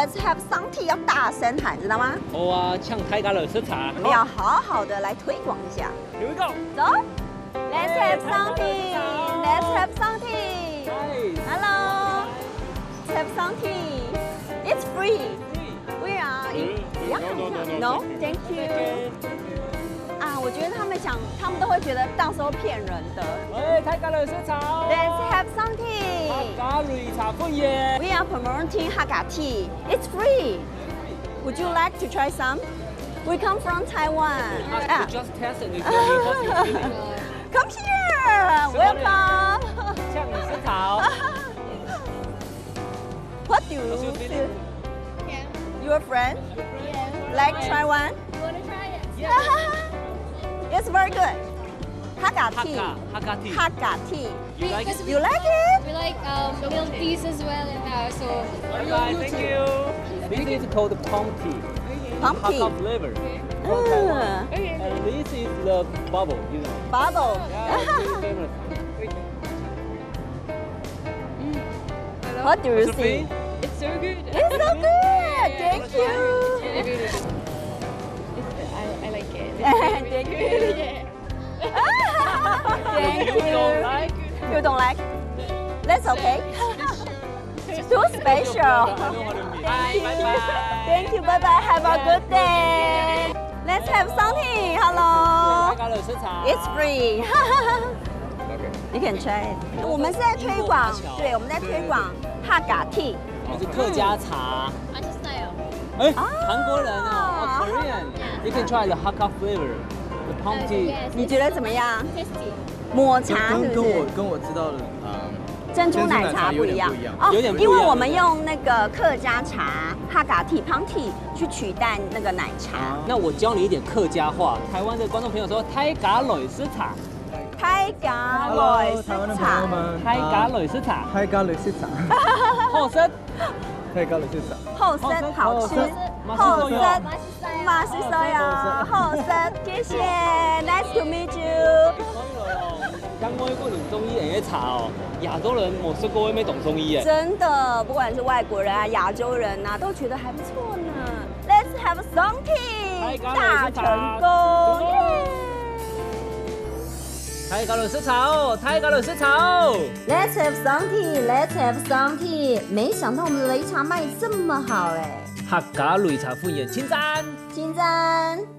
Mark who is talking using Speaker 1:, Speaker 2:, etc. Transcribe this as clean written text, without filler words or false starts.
Speaker 1: Let's have something 要大声喊，知道吗？
Speaker 2: 好啊，唱泰加雷色茶。
Speaker 1: 我们要好好的来推广一下。
Speaker 2: Here we go。
Speaker 1: 走 ，Let's have something. Let's have something. Hello. Let's have something. It's free. We are. No, thank you. 啊，我觉得他们都会觉得到时候骗人的。
Speaker 2: 喂，泰加雷色茶。
Speaker 1: Let's have something.
Speaker 2: 加雷茶歡迎。
Speaker 1: We are promoting Hakka tea. It's free. Would you like to try some? We come from Taiwan.
Speaker 2: You just test it. You tell me what you feeling.
Speaker 1: Come here. Welcome.
Speaker 2: 唱色茶。
Speaker 1: What do you feel? Your friend? Like try one? It's very good. Hakka tea.
Speaker 2: Hakka tea.
Speaker 1: Hakka tea.
Speaker 2: You like it?
Speaker 1: You like it?
Speaker 3: We like milk teas as well in there, so
Speaker 2: Bye. Thank you. This is called palm tea.
Speaker 1: Pumpkin.
Speaker 2: Hakka flavor.
Speaker 1: Ah,
Speaker 2: And this is the bubble. You know.
Speaker 1: bubble.
Speaker 2: Yeah, it's very famous.
Speaker 1: What do you
Speaker 2: Also
Speaker 1: think?
Speaker 3: it's so good.
Speaker 1: It's so good. Thank you.
Speaker 3: I like it.
Speaker 1: Thank you. Thank
Speaker 2: You don't
Speaker 1: you.
Speaker 2: like?
Speaker 1: You don't like? That's okay. Too special.
Speaker 2: Bye. Bye.
Speaker 1: Thank you. Bye bye. Have a good day. Let's have something. Hello.
Speaker 2: 泰加雷色茶。
Speaker 1: It's free. You can try it. 我们是在推广，对，我们在推广Hakka tea。
Speaker 2: 是客家茶。
Speaker 3: style.
Speaker 2: 哎，韩国人啊，Korean。You can try the Hakka flavor, the palm tea.
Speaker 1: 你觉得怎么样？
Speaker 3: tasty.
Speaker 1: 抹茶是不是？
Speaker 4: 跟我知道的
Speaker 1: 珍珠奶茶不一样
Speaker 2: 有点不一样
Speaker 1: 因为我们用那个客家茶Hakka tea、palm tea 去取代那个奶茶。
Speaker 2: 那我教你一点客家话。台湾的观众朋友说泰加雷色茶，
Speaker 1: 泰加雷
Speaker 4: 台湾的
Speaker 1: 丝茶，
Speaker 4: 朋友们，
Speaker 2: 泰加雷色茶，
Speaker 4: 泰加雷市场，
Speaker 2: 后生。
Speaker 4: 泰加雷市场，
Speaker 1: 后生好吃，后生马西手呀，后生，谢谢 ，Nice to meet you。
Speaker 2: 刚我一個連中醫人嘅茶哦，亞洲人冇食過，咩懂中醫嘅。
Speaker 1: 真的，不管是外国人啊、亞洲人啊，都覺得還不錯呢。Let's have something，大成功！耶
Speaker 2: 泰加雷色茶哦，泰加雷色茶哦。
Speaker 1: Let's have something，Let's have something。沒想到我們的擂茶賣這麼好哎，
Speaker 2: 客家擂茶歡迎千讚。
Speaker 1: 金讚。